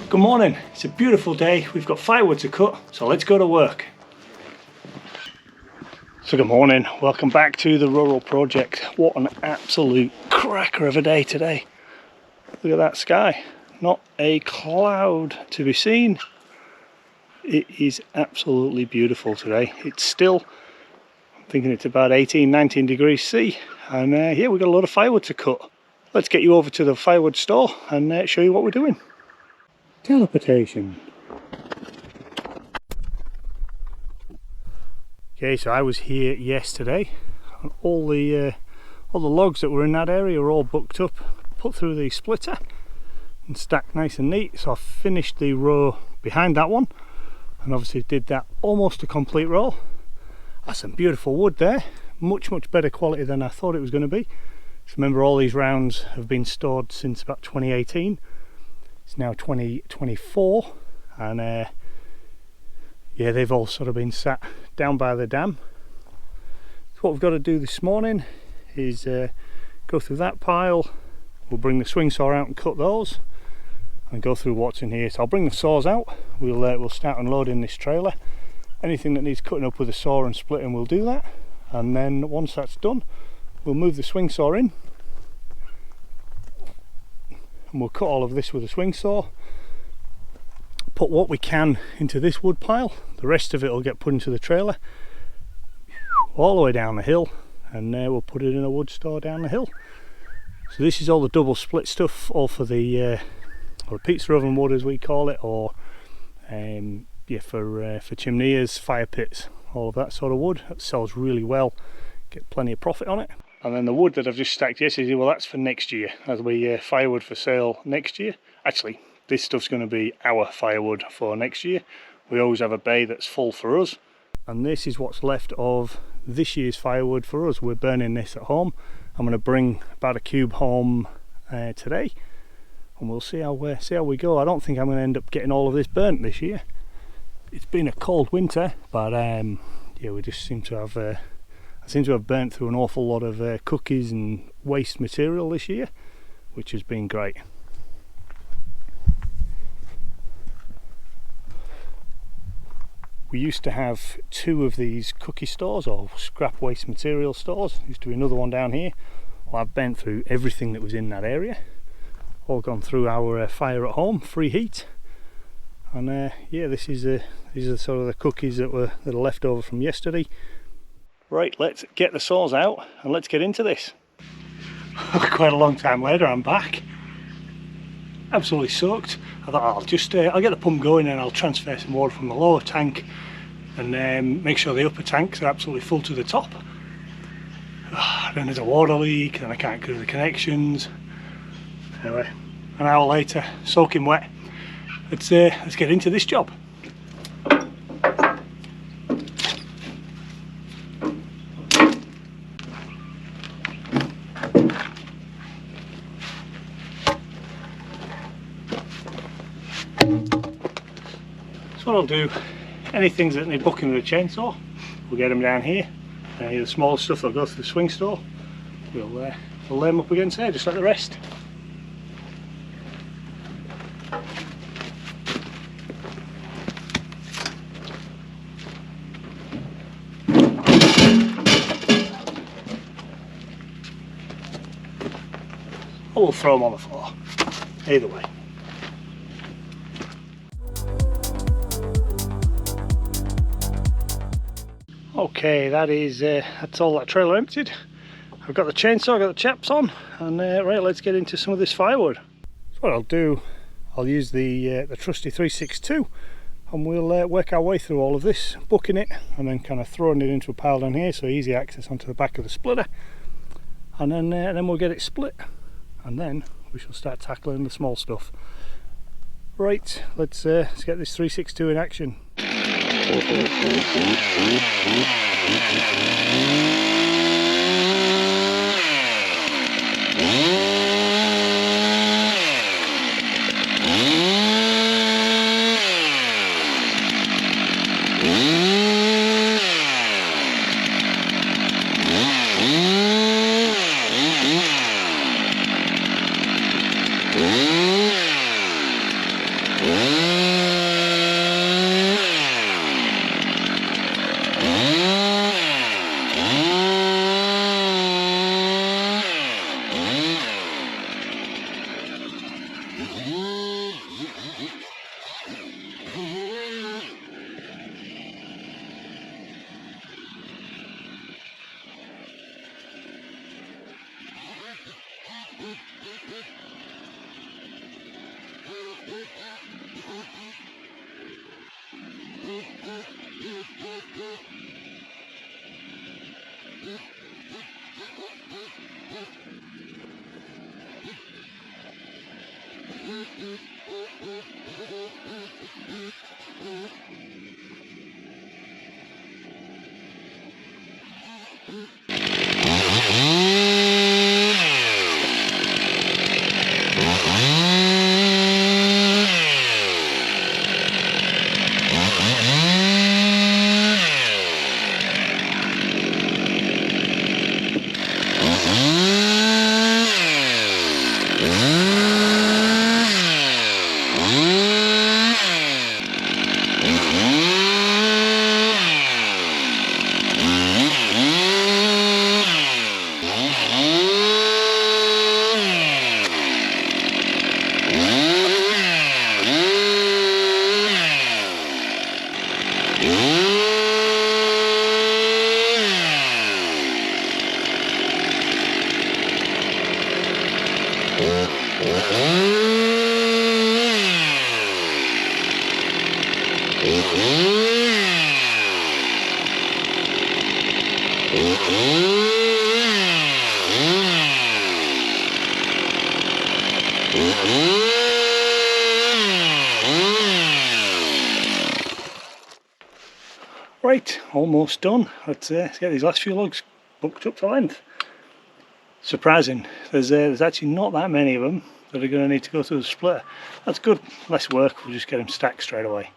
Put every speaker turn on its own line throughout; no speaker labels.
Good morning, it's a beautiful day, we've got firewood to cut, so let's go to work. So good morning, welcome back to the Rural Project. What an absolute cracker of a day today. Look at that sky, not a cloud to be seen. It is absolutely beautiful today. It's still, I'm thinking it's about 18-19 degrees C, and yeah, we've got a lot of firewood to cut. Let's get you over to the firewood store and show you what we're doing. Teleportation. Okay, so I was here yesterday and all the logs that were in that area were all booked up, put through the splitter and stacked nice and neat. So I finished the row behind that one and obviously did that almost a complete row. That's some beautiful wood there, much better quality than I thought it was going to be. So remember, all these rounds have been stored since about 2018. It's now 2024 and yeah, they've all sort of been sat down by the dam. So what we've got to do this morning is go through that pile. We'll bring the swing saw out and cut those and go through what's in here. So I'll bring the saws out, we'll start unloading this trailer. Anything that needs cutting up with a saw and splitting, we'll do that, and then once that's done we'll move the swing saw in and we'll cut all of this with a swing saw, put what we can into this wood pile, the rest of it will get put into the trailer all the way down the hill, and we'll put it in a wood store down the hill. So this is all the double split stuff, all for the or pizza oven wood as we call it, or yeah, for chimneys, fire pits, all of that sort of wood. That sells really well, get plenty of profit on it. And then the wood that I've just stacked yesterday, well, that's for next year. That'll be firewood for sale next year. Actually, this stuff's going to be our firewood for next year. We always have a bay that's full for us. And this is what's left of this year's firewood for us. We're burning this at home. I'm going to bring about a cube home today, and we'll see how we go. I don't think I'm going to end up getting all of this burnt this year. It's been a cold winter, but yeah, we just seem to have I seem to have burnt through an awful lot of cookies and waste material this year, which has been great. We used to have 2 of these cookie stores, or scrap waste material stores. There used to be another one down here. Well, I've burnt through everything that was in that area. All gone through our fire at home, free heat. And yeah, these are sort of the cookies that are left over from yesterday. Right, let's get the saws out and let's get into this. Quite a long time later, I'm back. Absolutely soaked. I thought I'll get the pump going and I'll transfer some water from the lower tank and make sure the upper tanks are absolutely full to the top. Then there's a water leak and I can't do the connections. Anyway, an hour later, soaking wet. Let's get into this job. So what I'll do, any things that need bucking with a chainsaw, we'll get them down here. The smaller stuff that'll go through the swing store, we'll lay them up against there, just like the rest. Or we'll throw them on the floor, either way. Okay, that's all that trailer emptied. I've got the chainsaw, I've got the chaps on, and right, let's get into some of this firewood. So what I'll do, I'll use the trusty 362, and we'll work our way through all of this, booking it, and then kind of throwing it into a pile down here, so easy access onto the back of the splitter, and then we'll get it split, and then we shall start tackling the small stuff. Right, let's get this 362 in action. Right, almost done. Let's get these last few logs booked up to length. Surprising, there's actually not that many of them that are going to need to go through the splitter. That's good, less work, we'll just get them stacked straight away.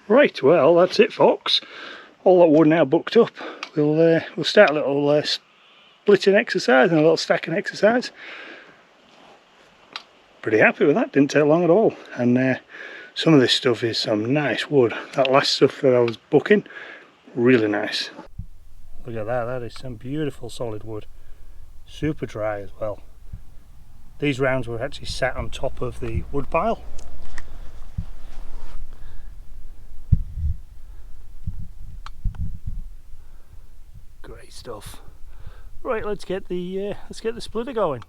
Right, well that's it folks, all that wood now booked up. We'll start a little splitting exercise and a little stacking exercise. Pretty happy with that, didn't take long at all. And some of this stuff is some nice wood. That last stuff that I was booking, really nice. Look at that, that is some beautiful solid wood. Super dry as well. These rounds were actually sat on top of the wood pile. Great stuff. Right, let's get the splitter going.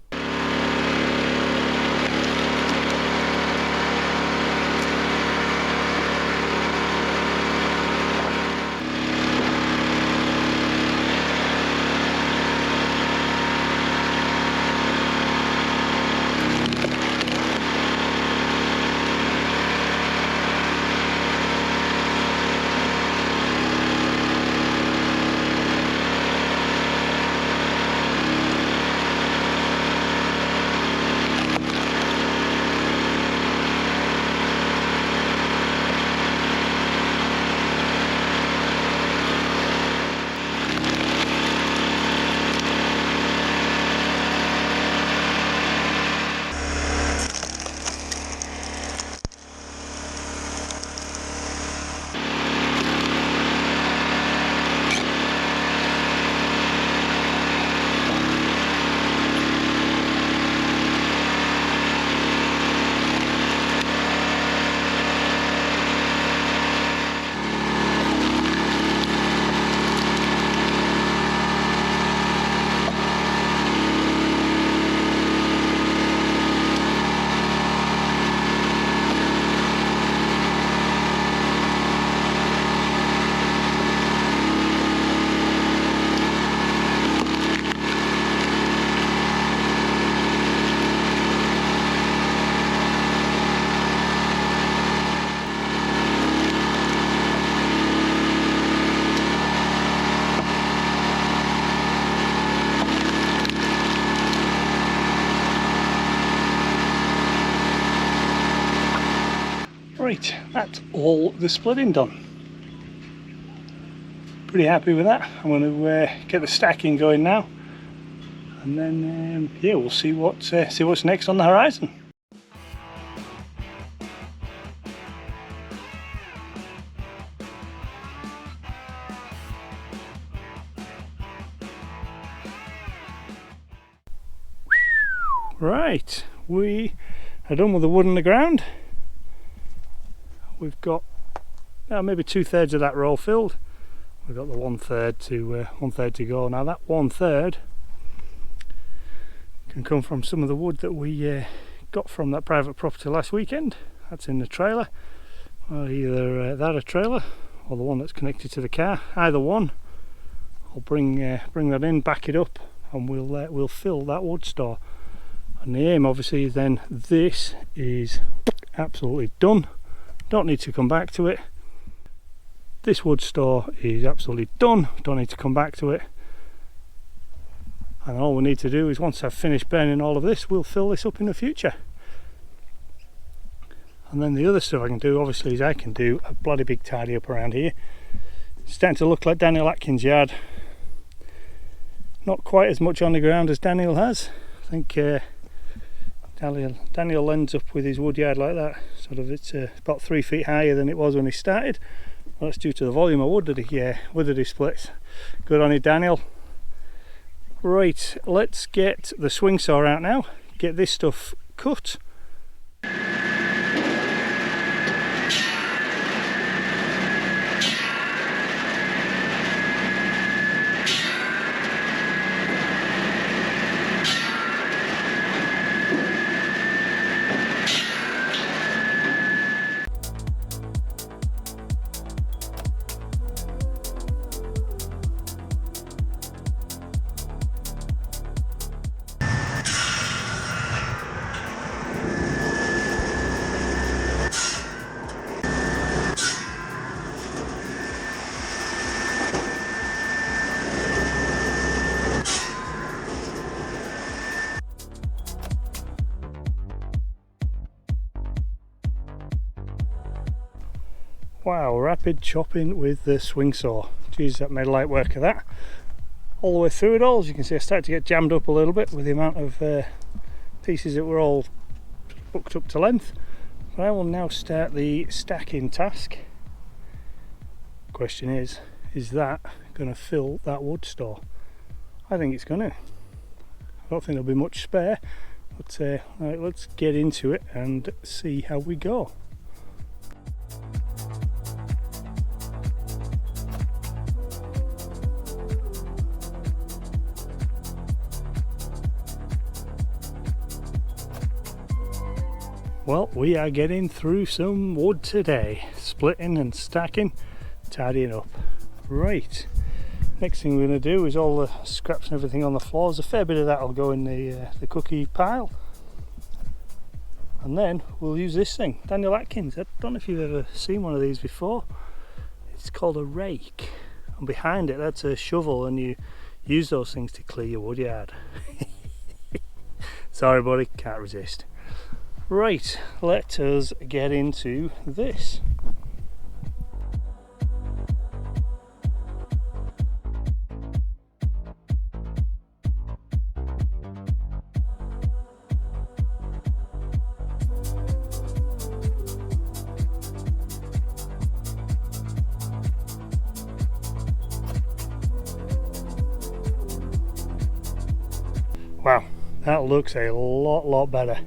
Right, that's all the splitting done. Pretty happy with that. I'm going to get the stacking going now, and then yeah, we'll see what's next on the horizon. Right, we are done with the wood on the ground. We've got maybe 2/3 of that row filled. We've got the 1/3 to go. Now that 1/3 can come from some of the wood that we got from that private property last weekend. That's in the trailer, or either that a trailer or the one that's connected to the car. Either one. I'll bring that in, back it up, and we'll fill that wood store. And the aim obviously is then this is absolutely done. Don't need to come back to it. This wood store is absolutely done. Don't need to come back to it. And all we need to do is, once I've finished burning all of this, we'll fill this up in the future. And then the other stuff I can do obviously is I can do a bloody big tidy up around here. It's starting to look like Daniel Atkins' yard. Not quite as much on the ground as Daniel has. I think Daniel ends up with his wood yard like that. Sort of, it's about 3 feet higher than it was when he started. Well, that's due to the volume of wood that he splits. Good on you, Daniel. Right, let's get the swing saw out now. Get this stuff cut. Wow, rapid chopping with the swing saw. Geez, that made light work of that. All the way through it all, as you can see, I started to get jammed up a little bit with the amount of pieces that were all booked up to length. But I will now start the stacking task. Question is that going to fill that wood store? I think it's going to. I don't think there'll be much spare, but right, let's get into it and see how we go. Well, we are getting through some wood today, splitting and stacking, tidying up. Right, next thing we're going to do is all the scraps and everything on the floors. A fair bit of that will go in the cookie pile, and then we'll use this thing, Daniel Atkins. I don't know if you've ever seen one of these before. It's called a rake, and behind it that's a shovel, and you use those things to clear your wood yard. Sorry buddy, can't resist. Right, let us get into this. Wow, that looks a lot better.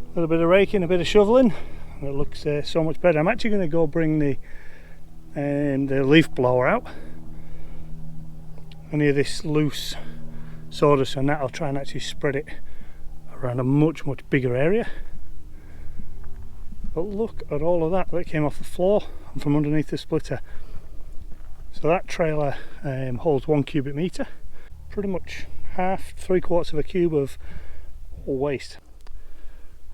A little bit of raking, a bit of shoveling, and it looks so much better. I'm actually going to go bring the leaf blower out. Any of this loose sawdust and that, I'll try and actually spread it around a much bigger area. But look at all of that came off the floor and from underneath the splitter. So that trailer holds 1 cubic metre, pretty much half, 3/4 of a cube of waste.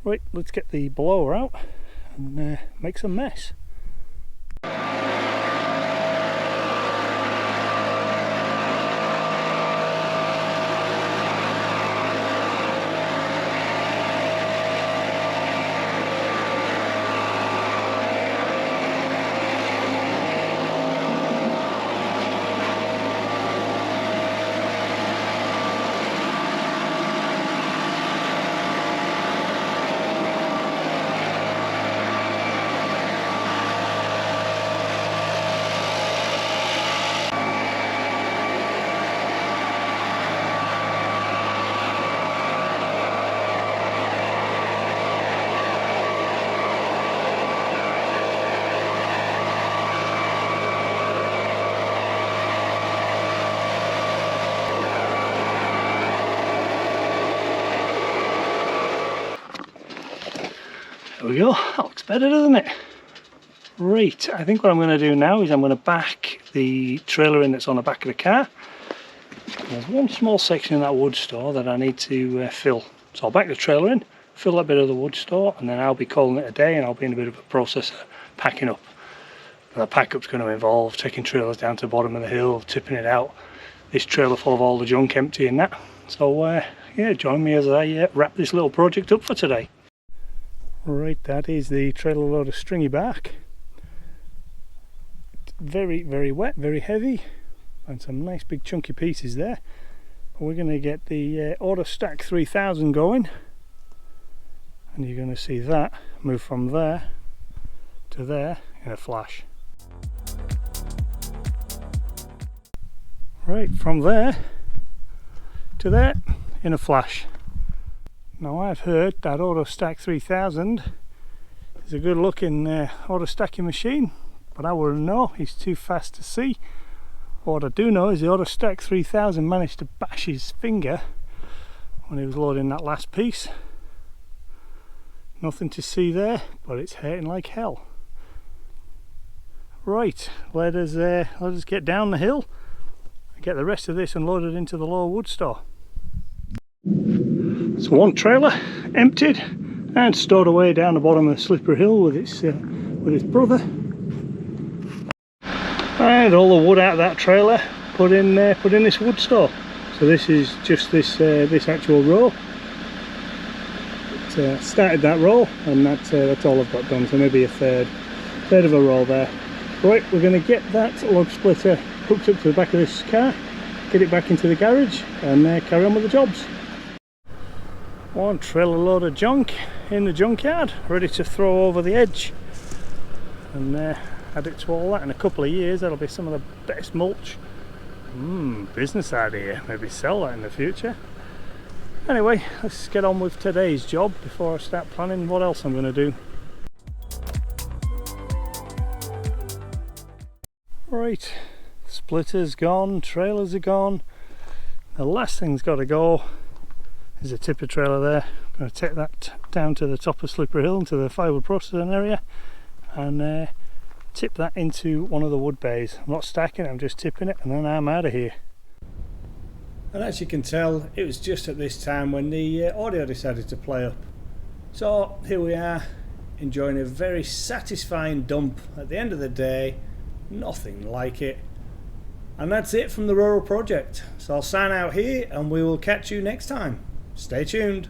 Right, let's get the blower out and make some mess. we go, that looks better, doesn't it? Right, I think what I'm going to do now is I'm going to back the trailer in that's on the back of the car. There's one small section in that wood store that I need to fill. So I'll back the trailer in, fill that bit of the wood store, and then I'll be calling it a day, and I'll be in a bit of a process of packing up. And the pack up's going to involve taking trailers down to the bottom of the hill, tipping it out, this trailer full of all the junk, emptying that. So yeah, join me as I wrap this little project up for today. Right, that is the trailer load of stringy bark. Very, very wet, very heavy, and some nice big chunky pieces there. We're going to get the Auto Stack 3000 going, and you're going to see that move from there to there in a flash. Right, from there to there in a flash. Now I've heard that Auto Stack 3000 is a good looking auto stacking machine, but I wouldn't know, he's too fast to see. What I do know is the Auto Stack 3000 managed to bash his finger when he was loading that last piece. Nothing to see there, but it's hurting like hell. Right, let us get down the hill and get the rest of this unloaded into the lower wood store. So one trailer emptied and stored away down the bottom of Slippery Hill with its brother. And all the wood out of that trailer put in this wood store. So this is just this actual row. Started that row, and that's all I've got done. So maybe a third of a row there. Right, we're going to get that log splitter hooked up to the back of this car, get it back into the garage, and carry on with the jobs. One trailer load of junk in the junkyard, ready to throw over the edge, and add it to all that. In a couple of years that'll be some of the best mulch. Business idea, maybe sell that in the future. Anyway, let's get on with today's job before I start planning what else I'm going to do. Right, splitter's gone, trailers are gone. The last thing's got to go is a tipper trailer there. I'm going to take that down to the top of Slippery Hill into the firewood processing area and tip that into one of the wood bays. I'm not stacking it, I'm just tipping it, and then I'm out of here. And as you can tell, it was just at this time when the audio decided to play up. So here we are, enjoying a very satisfying dump at the end of the day. Nothing like it. And that's it from the Rural Project. So I'll sign out here, and we will catch you next time. Stay tuned.